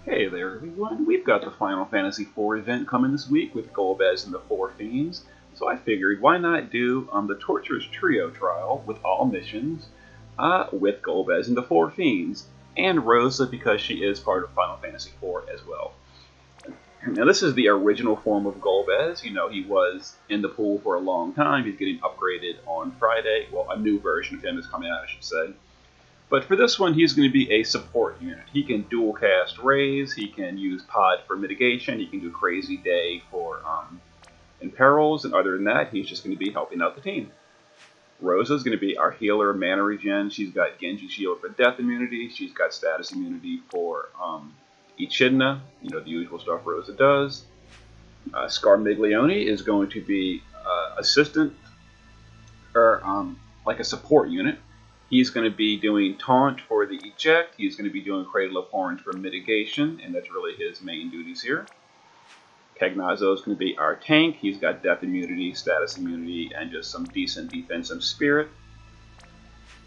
Hey there, everyone. We've got the Final Fantasy IV event coming this week with Golbez and the Four Fiends, so I figured why not do the Torturous Trio trial with all missions with Golbez and the Four Fiends, and Rosa because she is part of Final Fantasy IV as well. Now, this is the original form of Golbez. You know, he was in the pool for a long time. He's getting upgraded on Friday. Well, a new version of him is coming out, I should say. But for this one, he's going to be a support unit. He can dual cast Raise, he can use Pod for mitigation, he can do Crazy Day for Imperils, and other than that, he's just going to be helping out the team. Rosa's going to be our healer, mana regen. She's got Genji Shield for death immunity, she's got status immunity for Echidna, you know, the usual stuff Rosa does. Scarmiglione is going to be assistant, or like a support unit. He's going to be doing Taunt for the Eject. He's going to be doing Cradle of Horns for mitigation, and that's really his main duties here. Cagnazzo is going to be our tank. He's got Death Immunity, Status Immunity, and just some decent defensive spirit.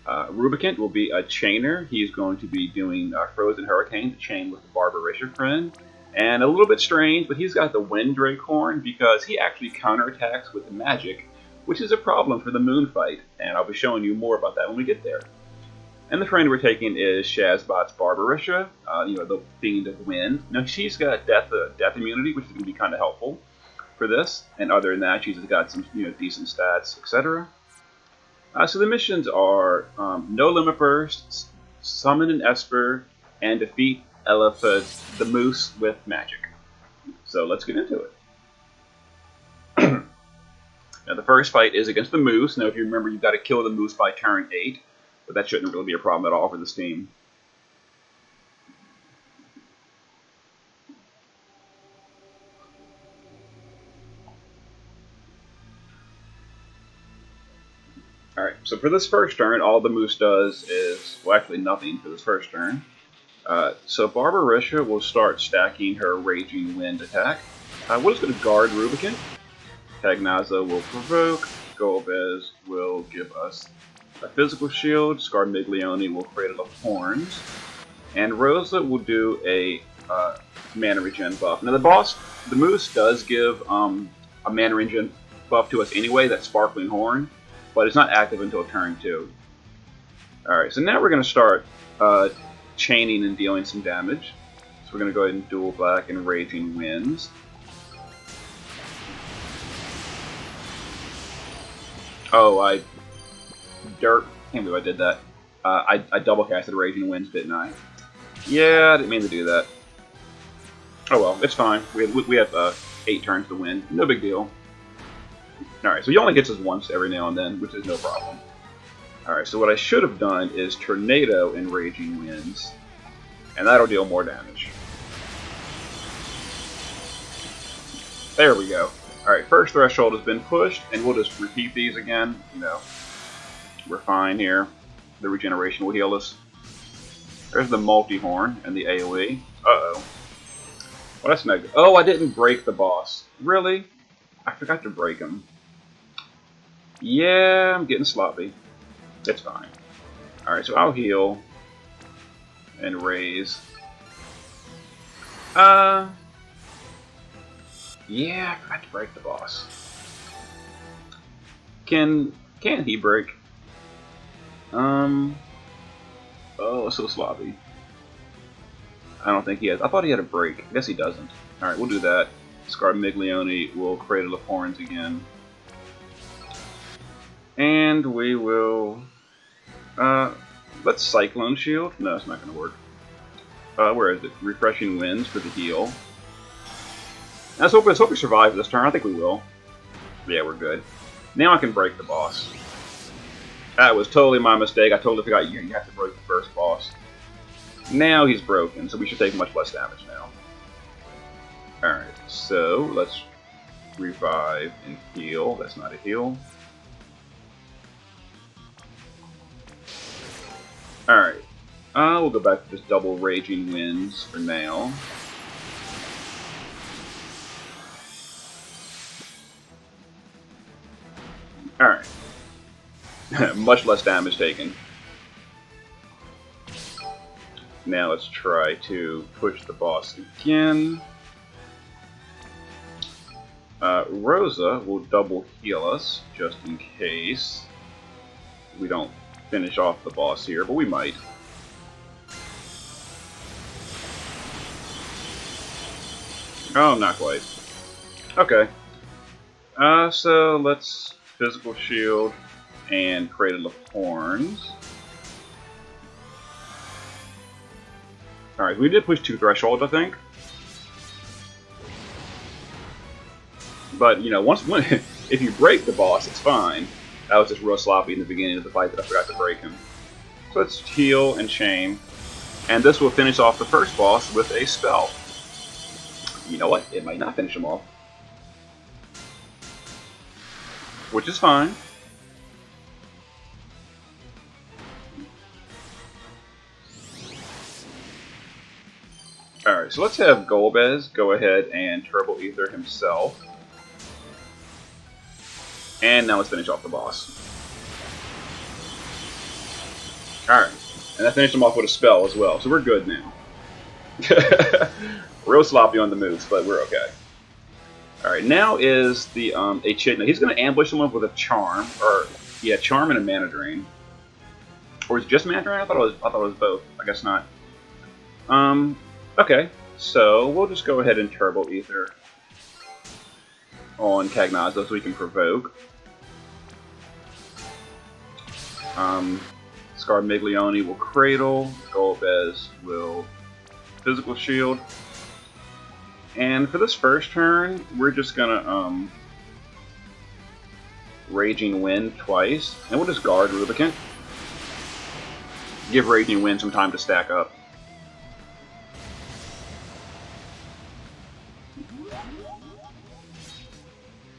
Rubicant will be a chainer. He's going to be doing Frozen Hurricane to chain with the Barbarisha friend. And a little bit strange, but he's got the Windrake Horn because he actually counterattacks with magic, which is a problem for the Moon fight, and I'll be showing you more about that when we get there. And the friend we're taking is Shazbot's Barbarisha, you know, the Fiend of Wind. Now, she's got death immunity, which is going to be kind of helpful for this, and other than that, she's got some decent stats, etc. So the missions are No Limit Burst, Summon an Esper, and defeat Elephant the Moose with magic. So let's get into it. Now, the first fight is against the Moose. Now, if you remember, you've got to kill the Moose by turn 8, but that shouldn't really be a problem at all for this team. Alright, so for this first turn, all the Moose does is, well, actually nothing for this first turn. So Barbarisha will start stacking her Raging Wind attack. We're just going to guard Rubicant. Cagnazzo will provoke. Golbez will give us a physical shield. Scarmiglione will Cradle of Horns. And Rosa will do a mana regen buff. Now the Moose does give a mana regen buff to us anyway, that Sparkling Horn, but it's not active until turn 2. Alright, so now we're going to start chaining and dealing some damage. So we're going to go ahead and dual black and Raging Winds. Oh, can't believe I did that. I double casted Raging Winds, didn't I? Yeah, I didn't mean to do that. Oh well, it's fine. We have 8 turns to win. No big deal. Alright, so he only hits us once every now and then, which is no problem. Alright, so what I should have done is Tornado and Raging Winds, and that'll deal more damage. There we go. Alright, first threshold has been pushed, and we'll just repeat these again. You know, we're fine here. The regeneration will heal us. There's the multi-horn and the AoE. Uh-oh. Well, that's not good. Oh, I didn't break the boss. Really? I forgot to break him. Yeah, I'm getting sloppy. It's fine. Alright, so I'll heal. And raise. Yeah, I forgot to break the boss. Can he break? Oh, so sloppy. I don't think he has. I thought he had a break. I guess he doesn't. Alright, we'll do that. Scarmiglione will Cradle of Horns again. And we will... let's Cyclone Shield. No, it's not going to work. Where is it? Refreshing Winds for the heal. Let's hope we survive this turn. I think we will. Yeah, we're good. Now I can break the boss. That was totally my mistake. I totally forgot you have to break the first boss. Now he's broken, so we should take much less damage now. Alright, so let's revive and heal. That's not a heal. Alright, we'll go back to just double Raging Winds for now. Alright. Much less damage taken. Now let's try to push the boss again. Rosa will double heal us, just in case we don't finish off the boss here, but we might. Oh, not quite. Okay. So let's physical shield and Cradle of Horns. Alright, we did push 2 thresholds, I think. But, you know, if you break the boss, it's fine. That was just real sloppy in the beginning of the fight that I forgot to break him. So let's heal and chain. And this will finish off the first boss with a spell. You know what? It might not finish him off. Which is fine. Alright, so let's have Golbez go ahead and Turbo Ether himself. And now let's finish off the boss. Alright, and I finished him off with a spell as well, so we're good now. Real sloppy on the moves, but we're okay. Alright, now is the Echidna. He's going to ambush someone with a Charm, or, yeah, Charm and a Mana Drain. Or is it just Mana Drain? I thought it was both. I guess not. Okay, so we'll just go ahead and Turbo Ether on Cagnazzo so we can provoke. Scarmiglione will Cradle, Golbez will Physical Shield. And for this first turn, we're just gonna Raging Wind twice, and we'll just guard Rubicant. Give Raging Wind some time to stack up.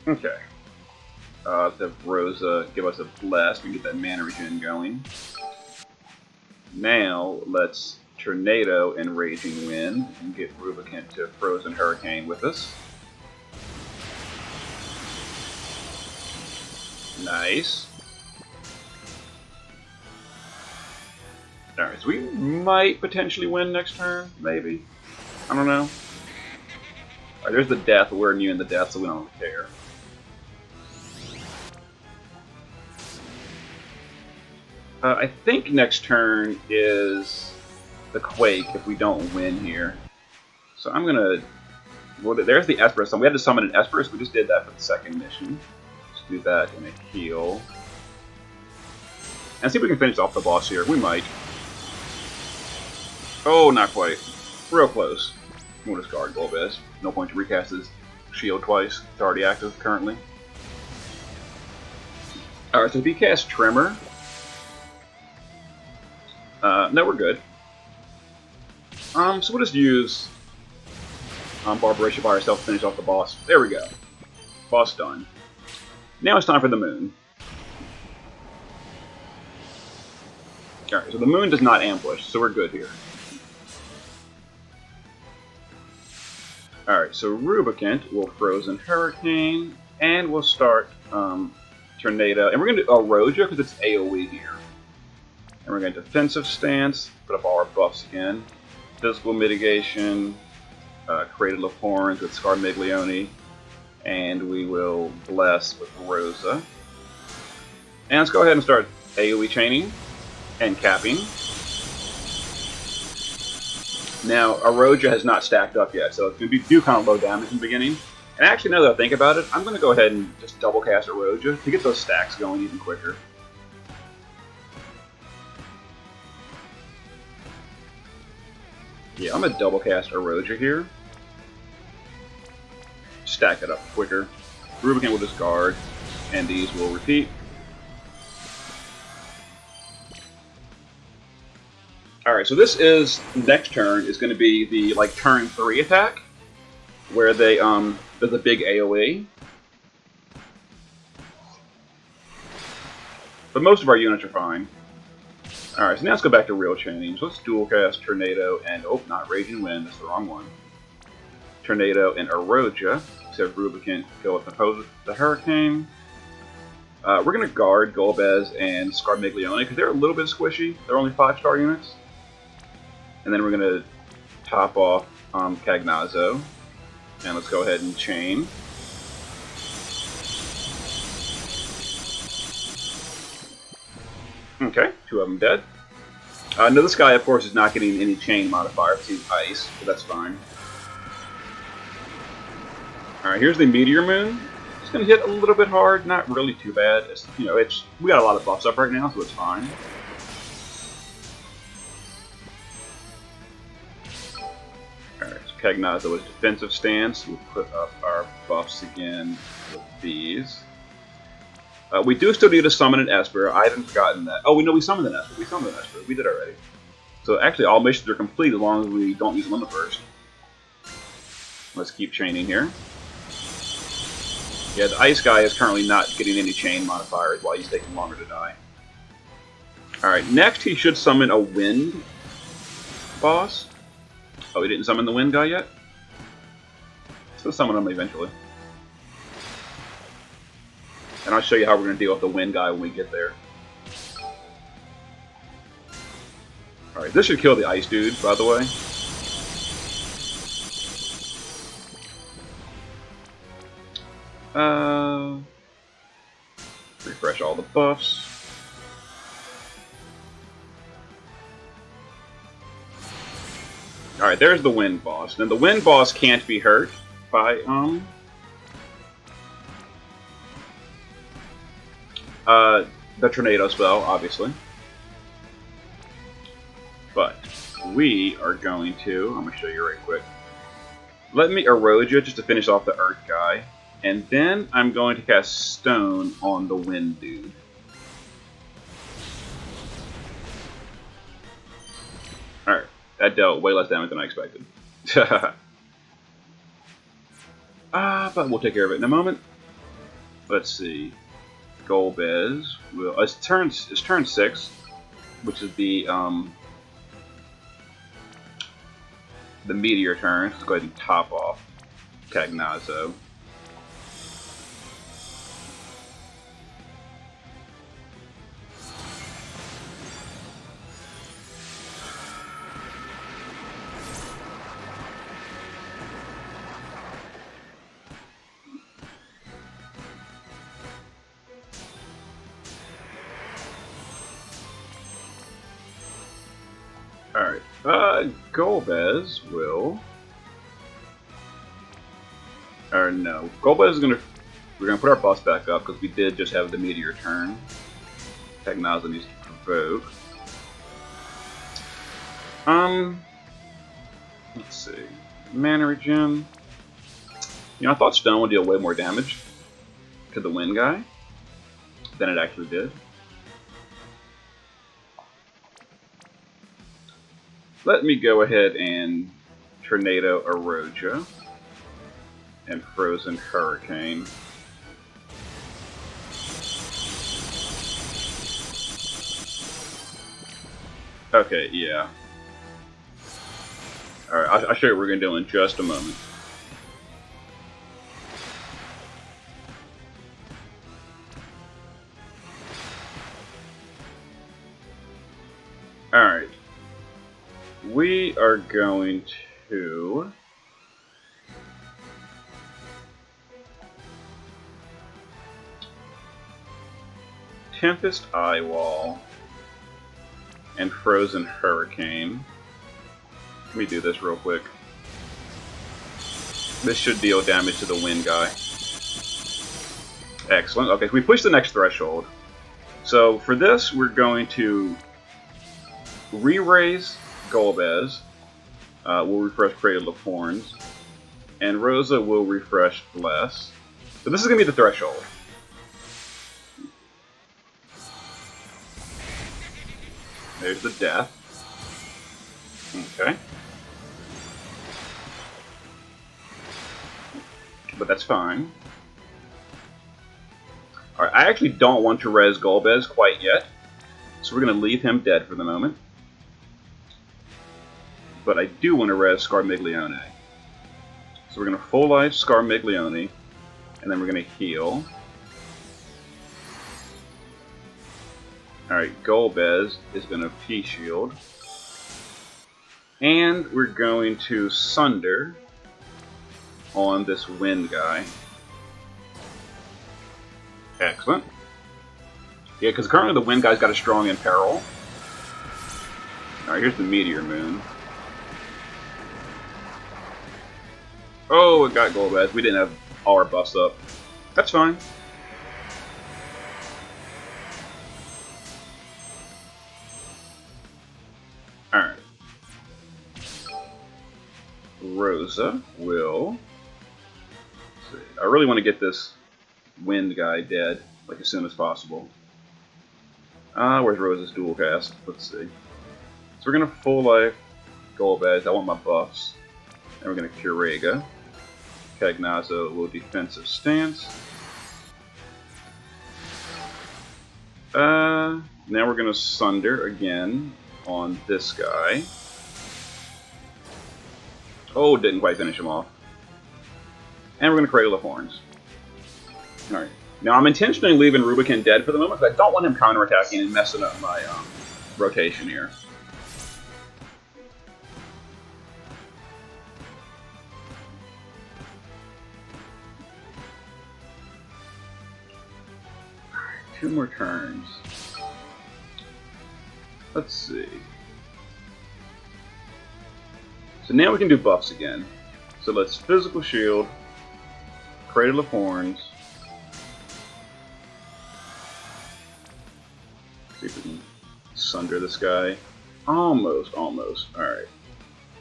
Okay. Let's have Rosa give us a blast and get that mana regen going. Now, let's Tornado and Raging Wind and get Rubicant to Frozen Hurricane with us. Nice. Alright, so we might potentially win next turn, maybe. I don't know. Alright, there's the death. We're immune to death, so we don't care. I think next turn is the Quake if we don't win here. So I'm gonna... Well, there's the Esperus. We had to summon an Esperus. We just did that for the second mission. Let's do that in a heal. And see if we can finish off the boss here. We might. Oh, not quite. Real close. We'll just guard Golbez. No point to recast his shield twice. It's already active currently. Alright, so if he casts Tremor... no, we're good. So we'll just use Barbaration by ourselves to finish off the boss. There we go. Boss done. Now it's time for the moon. Alright, so the moon does not ambush, so we're good here. Alright, so Rubicant will Frozen Hurricane, and we'll start Tornado. And we're going to do Erosia because it's AoE here. And we're going to Defensive Stance, put up all our buffs again. Physical Mitigation, Cradle of Horns with Scarmiglione, and we will Bless with Rosa. And let's go ahead and start AoE chaining and capping. Now, Erosia has not stacked up yet, so it's going to do kind of low damage in the beginning. And actually, now that I think about it, I'm going to go ahead and just double cast Erosia to get those stacks going even quicker. Yeah, I'm going to double cast Erosia here. Stack it up quicker. Rubicant will just guard, and these will repeat. Alright, so this is, next turn, is going to be the, like, turn 3 attack, where they, there's a big AoE. But most of our units are fine. Alright, so now let's go back to real chaining. So let's dual cast Tornado and, oh, not Raging Wind, that's the wrong one. Tornado and Erosia. Let's have Rubicant go with the Hurricane. We're going to guard Golbez and Scarmiglione because they're a little bit squishy. They're only 5-star units. And then we're going to top off Cagnazzo. And let's go ahead and chain. Okay, 2 of them dead. No, this guy, of course, is not getting any chain modifier because he's ice, but that's fine. Alright, here's the Meteor Moon. It's going to hit a little bit hard, not really too bad. It's, you know, we got a lot of buffs up right now, so it's fine. Alright, so Cagnazzo is defensive stance. We'll put up our buffs again with these. We do still need to summon an Esper. I haven't forgotten that. Oh, we summoned an Esper. We did already. So actually, all missions are complete as long as we don't use them on the first. Let's keep chaining here. Yeah, the ice guy is currently not getting any chain modifiers while he's taking longer to die. Alright, next he should summon a wind boss. Oh, he didn't summon the wind guy yet? Let's summon him eventually. And I'll show you how we're going to deal with the wind guy when we get there. Alright, this should kill the ice dude, by the way. Refresh all the buffs. Alright, there's the wind boss. Now the wind boss can't be hurt by, the tornado spell, obviously. But we are going to, I'm going to show you right quick. Let me erode you just to finish off the earth guy. And then I'm going to cast stone on the wind dude. Alright, that dealt way less damage than I expected. But we'll take care of it in a moment. Let's see. Golbez will. It's turn 6, which is the meteor turn. Let's go ahead and top off Cagnazzo. Alright, Golbez will... Or no, Golbez is gonna... We're gonna put our buffs back up, because we did just have the meteor turn. Cagnazzo needs to provoke. Let's see. Mana regen. You know, I thought stone would deal way more damage to the wind guy than it actually did. Let me go ahead and Tornado Eroja and Frozen Hurricane. Okay, yeah. Alright, I'll show you what we're going to do in just a moment. Alright. We are going to... Tempest Eyewall and Frozen Hurricane. Let me do this real quick. This should deal damage to the wind guy. Excellent. Okay, so we push the next threshold. So for this, we're going to re-raise Golbez. We'll refresh Cradle of Horns. And Rosa will refresh Bless. So this is going to be the threshold. There's the death. Okay. But that's fine. Alright, I actually don't want to res Golbez quite yet. So we're going to leave him dead for the moment. But I do want to res Scarmiglione. So we're going to full life Scarmiglione. And then we're going to heal. Alright, Golbez is going to P-shield. And we're going to Sunder on this wind guy. Excellent. Yeah, because currently the wind guy's got a strong imperil. Alright, here's the Meteor Moon. Oh, it got Golbez. We didn't have all our buffs up. That's fine. Alright. Rosa will... Let's see. I really want to get this wind guy dead, like, as soon as possible. Where's Rosa's dual cast? Let's see. So we're going to full life Golbez. I want my buffs. And we're going to Curega. Cagnazo, a little defensive stance. Now we're going to Sunder again on this guy. Oh, didn't quite finish him off. And we're going to Cradle of Horns. Alright. Now I'm intentionally leaving Rubicon dead for the moment because I don't want him counterattacking and messing up my rotation here. Alright, 2 more turns. Let's see. So now we can do buffs again. So let's Physical Shield, Cradle of Horns. See if we can Sunder this guy. Almost. Alright.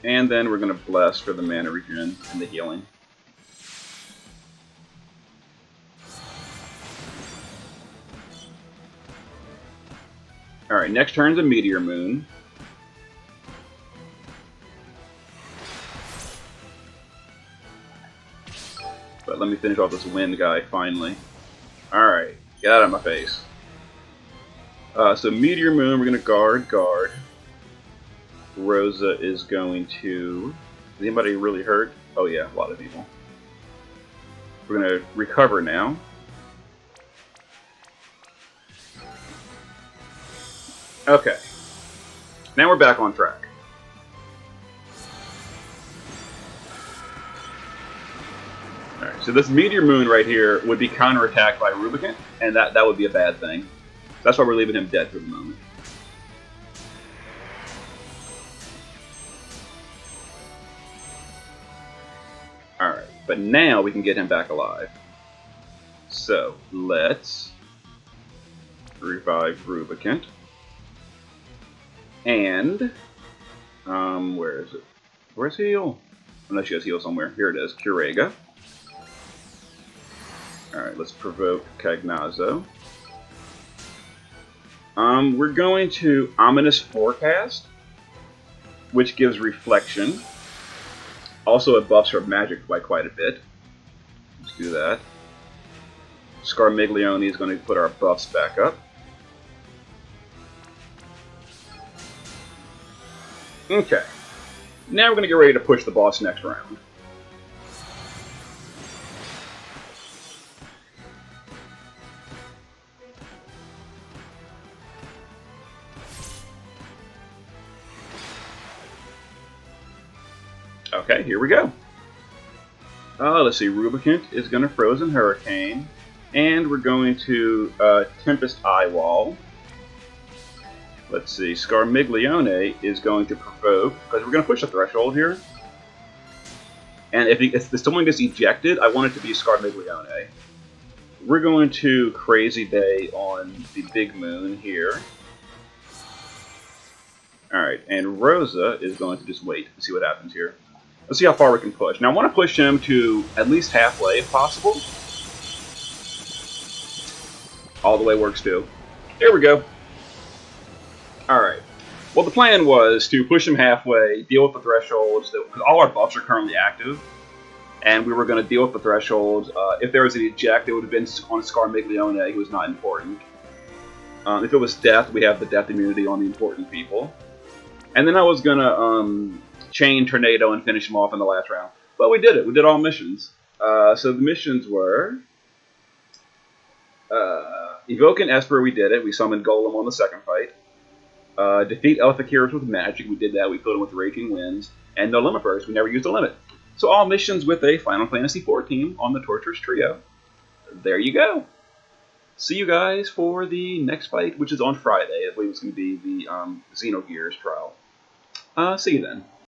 And then we're going to Bless for the mana regen and the healing. Alright, next turn's a Meteor Moon. But let me finish off this wind guy finally. Alright, get out of my face. So Meteor Moon, we're going to guard. Rosa is going to... Is anybody really hurt? Oh yeah, a lot of people. We're going to recover now. Okay. Now we're back on track. Alright, so this Meteor Moon right here would be counterattacked by Rubicon, and that would be a bad thing. That's why we're leaving him dead for the moment. Alright, but now we can get him back alive. So, let's revive Rubicon. And, where is it? Where's heal? Unless she has heal somewhere. Here it is, Curega. Alright, let's provoke Cagnazo. We're going to Ominous Forecast, which gives Reflection. Also, it buffs her magic by quite a bit. Let's do that. Scarmiglione is going to put our buffs back up. Okay. Now we're going to get ready to push the boss next round. Okay, here we go. Let's see, Rubicon is going to Frozen Hurricane, and we're going to Tempest Eye Wall. Let's see, Scarmiglione is going to provoke, because we're going to push the threshold here. And if someone gets ejected, I want it to be Scarmiglione. We're going to Crazy Day on the Big Moon here. Alright, and Rosa is going to just wait to see what happens here. Let's see how far we can push. Now I want to push him to at least halfway if possible. All the way works too. Here we go. Alright. Well, the plan was to push him halfway, deal with the thresholds, because all our buffs are currently active. And we were going to deal with the thresholds. If there was an eject, it would have been on Scarmiglione, who was not important. If it was death, we have the death immunity on the important people. And then I was going to chain Tornado and finish him off in the last round. But we did it. We did all missions. So the missions were... Evoke an Esper, we did it. We summoned Golem on the second fight. Defeat Elfic heroes with magic. We did that. We filled them with Raging Winds. And no limit burst. We never used a limit. So all missions with a Final Fantasy IV team on the Torturous Trio. There you go. See you guys for the next fight, which is on Friday. I believe it's going to be the Xenogears trial. See you then.